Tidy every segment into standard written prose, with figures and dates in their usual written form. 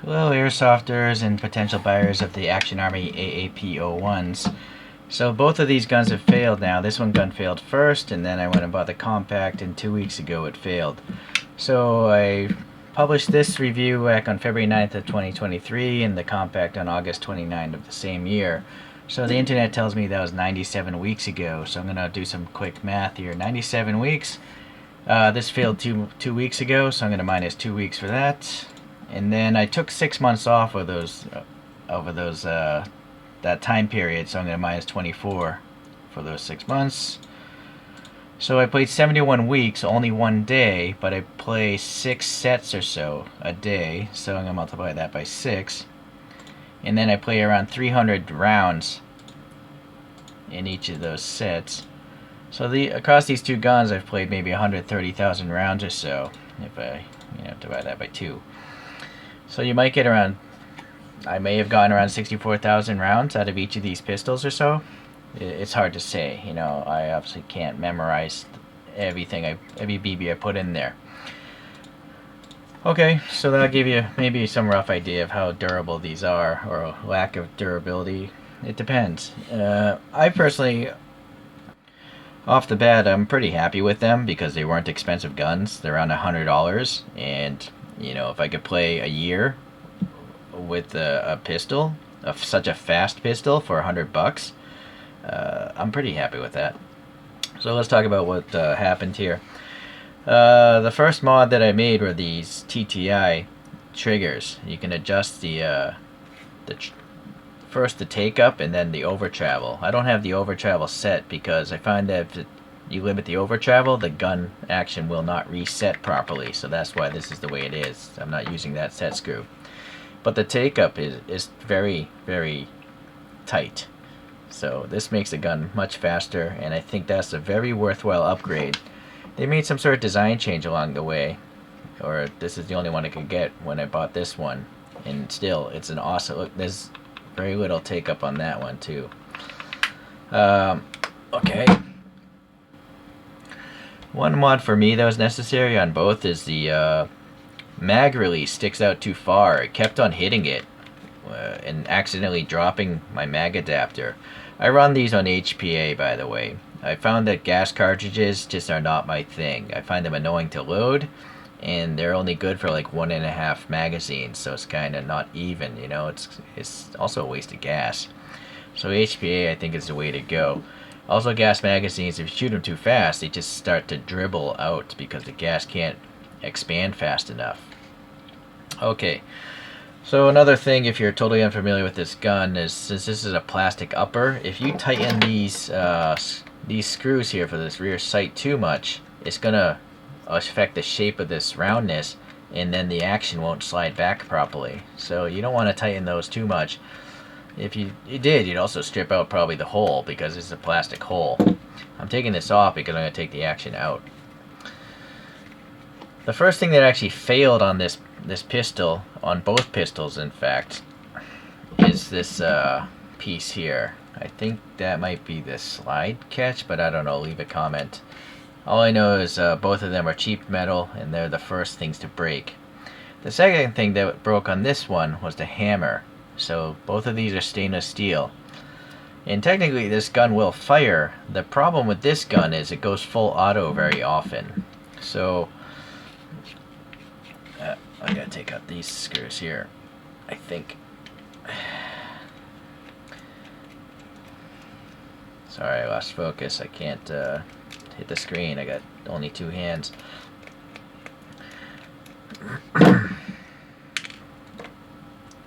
Hello, airsofters and potential buyers of the Action Army AAP-01s. So both of these guns have failed now. This gun failed first, and then I went and bought the compact, and 2 weeks ago it failed. So I published this review back on February 9th of 2023, and the compact on August 29th of the same year. So the internet tells me that was 97 weeks ago, so I'm going to do some quick math here. 97 weeks. This failed two weeks ago, so I'm going to minus 2 weeks for that. And then I took 6 months off of that time period, so I'm going to minus 24 for those 6 months. So I played 71 weeks, only one day, but I play 6 sets or so a day, so I'm going to multiply that by 6. And then I play around 300 rounds in each of those sets. So across these two guns, I've played maybe 130,000 rounds or so, if I divide that by 2. So you might get around, I may have gotten around 64,000 rounds out of each of these pistols or so. It's hard to say, I obviously can't memorize everything, every BB I put in there. Okay, so that'll give you maybe some rough idea of how durable these are, or lack of durability. It depends. I personally, off the bat, I'm pretty happy with them because they weren't expensive guns. They're around $100, and if I could play a year with a pistol, such a fast pistol for $100, I'm pretty happy with that. So let's talk about what happened here. The first mod that I made were these TTI triggers. You can adjust first the take up and then the over travel. I don't have the over travel set because I find that if you limit the over travel, the gun action will not reset properly. So that's why this is the way it is. I'm not using that set screw. But the take up is very, very tight. So this makes the gun much faster, and I think that's a very worthwhile upgrade. They made some sort of design change along the way, or this is the only one I could get when I bought this one. And still, it's an awesome look. There's very little take up on that one too. Okay. One mod for me that was necessary on both is the mag release sticks out too far. I kept on hitting it and accidentally dropping my mag adapter. I run these on HPA, by the way. I found that gas cartridges just are not my thing. I find them annoying to load, and they're only good for like 1.5 magazines, so it's kind of not even, it's also a waste of gas. So HPA, I think, is the way to go. Also, gas magazines, if you shoot them too fast, they just start to dribble out because the gas can't expand fast enough. Okay, so another thing, if you're totally unfamiliar with this gun, is since this is a plastic upper, if you tighten these screws here for this rear sight too much, it's gonna affect the shape of this roundness, and then the action won't slide back properly. So you don't want to tighten those too much. If you did, you'd also strip out probably the hole because it's a plastic hole. I'm taking this off because I'm going to take the action out. The first thing that actually failed on this pistol, on both pistols in fact, is this piece here. I think that might be the slide catch, but I don't know, leave a comment. All I know is both of them are cheap metal, and they're the first things to break. The second thing that broke on this one was the hammer. So both of these are stainless steel. And technically this gun will fire. The problem with this gun is it goes full auto very often. So I gotta take out these screws here, I think. Sorry, I lost focus. I can't hit the screen. I got only 2 hands.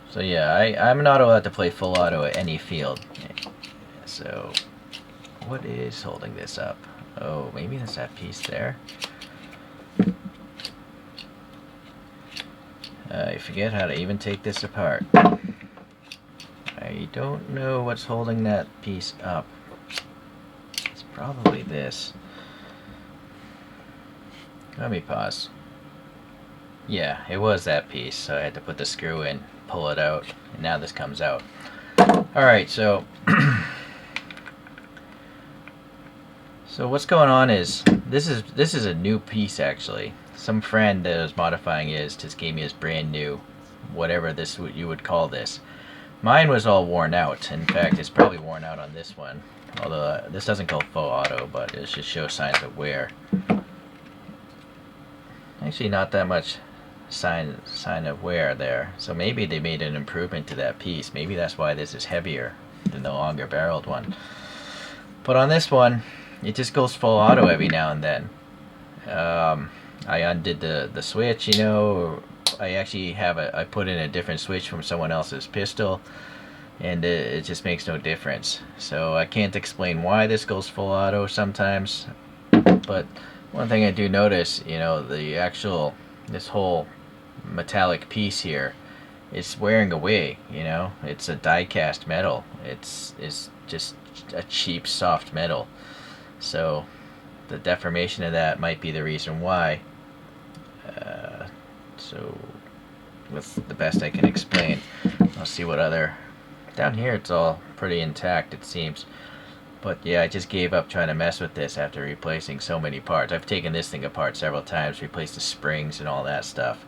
So yeah, I'm not allowed to play full auto at any field. So what is holding this up? Oh, maybe that's that piece there. I forget how to even take this apart. I don't know what's holding that piece up. It's probably this. Let me pause. Yeah, it was that piece, so I had to put the screw in, pull it out, and now this comes out. Alright, so what's going on is this is a new piece actually. Some friend that was modifying his just gave me his brand new whatever you would call this. Mine was all worn out. In fact, it's probably worn out on this one. Although this doesn't go full auto, but it should show signs of wear. Actually, not that much sign of wear there. So maybe they made an improvement to that piece. Maybe that's why this is heavier than the longer barreled one. But on this one, it just goes full auto every now and then. I undid the switch, you know. I actually I put in a different switch from someone else's pistol, and it just makes no difference. So I can't explain why this goes full auto sometimes, but one thing I do notice, you know, this whole metallic piece here is wearing away, you know. It's a die cast metal. It's just a cheap soft metal. So the deformation of that might be the reason why. So that's the best I can explain. I'll see what other... Down here it's all pretty intact, it seems. But yeah, I just gave up trying to mess with this after replacing so many parts. I've taken this thing apart several times, replaced the springs and all that stuff.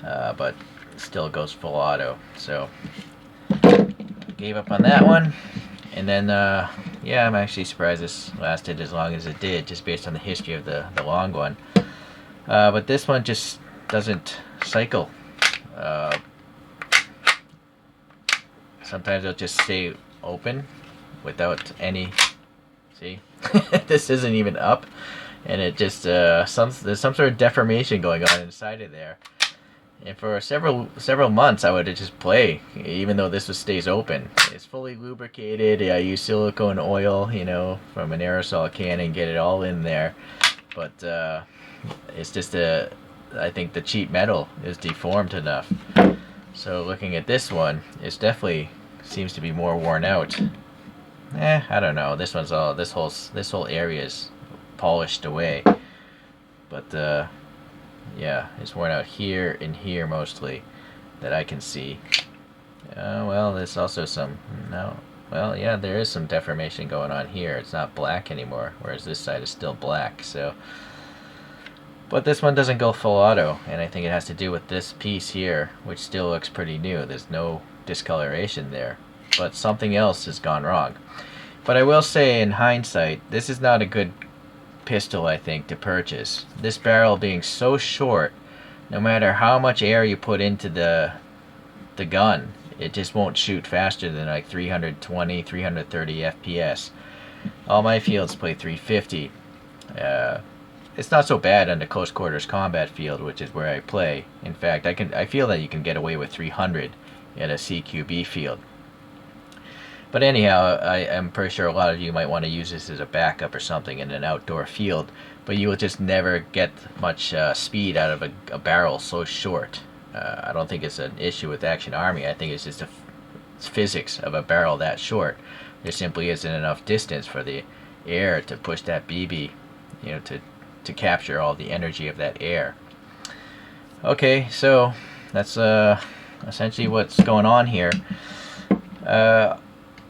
But it still goes full auto. So gave up on that one. And then, yeah, I'm actually surprised this lasted as long as it did, just based on the history of the long one. But this one just doesn't cycle. Sometimes it'll just stay open without any... See? This isn't even up. And it just, there's some sort of deformation going on inside of there. And for several months, I would just play, even though this stays open. It's fully lubricated. I use silicone oil, you know, from an aerosol can and get it all in there. But it's just I think the cheap metal is deformed enough. So looking at this one, it's definitely seems to be more worn out. I don't know. This one's all this whole area is polished away. But yeah, it's worn out here and here mostly that I can see. Well, there's also some... No. Well, yeah, there is some deformation going on here. It's not black anymore, whereas this side is still black, so... But this one doesn't go full auto, and I think it has to do with this piece here, which still looks pretty new. There's no discoloration there. But something else has gone wrong. But I will say, in hindsight, this is not a good pistol, I think, to purchase. This barrel being so short, no matter how much air you put into the gun, it just won't shoot faster than like 320, 330 FPS. All my fields play 350. It's not so bad on the close quarters combat field, which is where I play. In fact, I feel that you can get away with 300 at a CQB field. But anyhow, I'm pretty sure a lot of you might want to use this as a backup or something in an outdoor field, but you will just never get much speed out of a barrel so short. I don't think it's an issue with Action Army. I think it's just it's physics of a barrel that short. There simply isn't enough distance for the air to push that BB, you know, to capture all the energy of that air. Okay, so that's essentially what's going on here.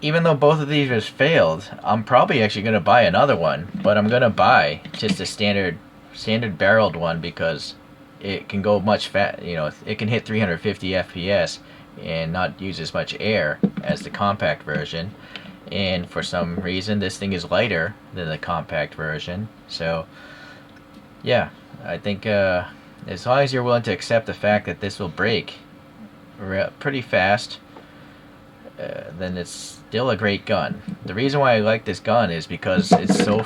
Even though both of these has failed, I'm probably actually going to buy another one, but I'm going to buy just a standard barreled one because it can go much you know, it can hit 350 FPS and not use as much air as the compact version. And for some reason, this thing is lighter than the compact version. So, yeah, I think as long as you're willing to accept the fact that this will break pretty fast, then it's still a great gun. The reason why I like this gun is because it's so,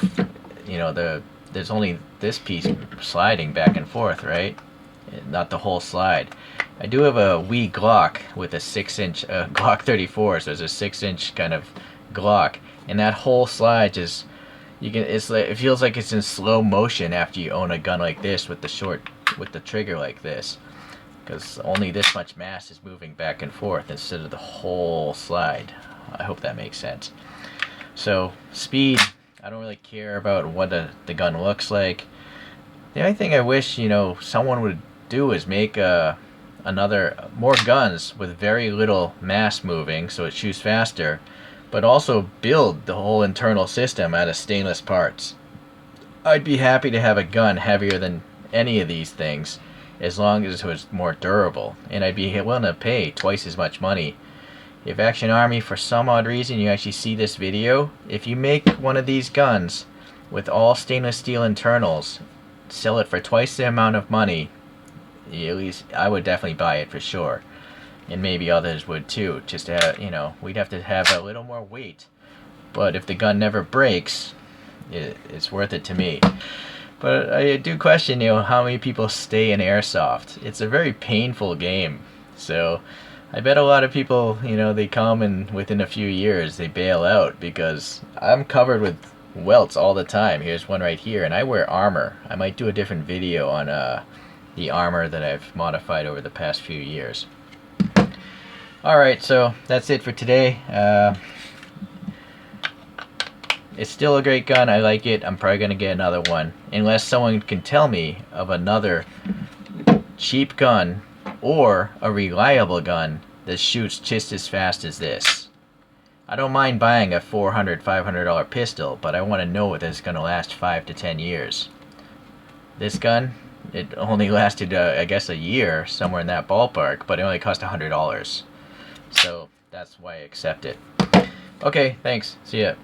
you know, there's only this piece sliding back and forth, right? Not the whole slide. I do have a wee Glock with a 6-inch Glock 34, so it's a 6-inch kind of Glock, and that whole slide just it's like it feels like it's in slow motion after you own a gun like this with the trigger like this. Because only this much mass is moving back and forth instead of the whole slide. I hope that makes sense. So, speed, I don't really care about what the gun looks like. The only thing I wish, you know, someone would do is make more guns with very little mass moving so it shoots faster, but also build the whole internal system out of stainless parts. I'd be happy to have a gun heavier than any of these things as long as it was more durable, and I'd be willing to pay twice as much money. If Action Army, for some odd reason, you actually see this video, if you make one of these guns with all stainless steel internals, sell it for twice the amount of money, at least I would definitely buy it for sure. And maybe others would too, just to have, you know, we'd have to have a little more weight. But if the gun never breaks, it's worth it to me. But I do question, you know, how many people stay in Airsoft. It's a very painful game. So I bet a lot of people, you know, they come and within a few years they bail out, because I'm covered with welts all the time. Here's one right here, and I wear armor. I might do a different video on the armor that I've modified over the past few years. Alright, so that's it for today. It's still a great gun. I like it. I'm probably going to get another one. Unless someone can tell me of another cheap gun or a reliable gun that shoots just as fast as this. I don't mind buying a $400, $500 pistol, but I want to know that it's going to last 5 to 10 years. This gun, it only lasted, I guess, a year, somewhere in that ballpark, but it only cost $100. So that's why I accept it. Okay, thanks. See ya.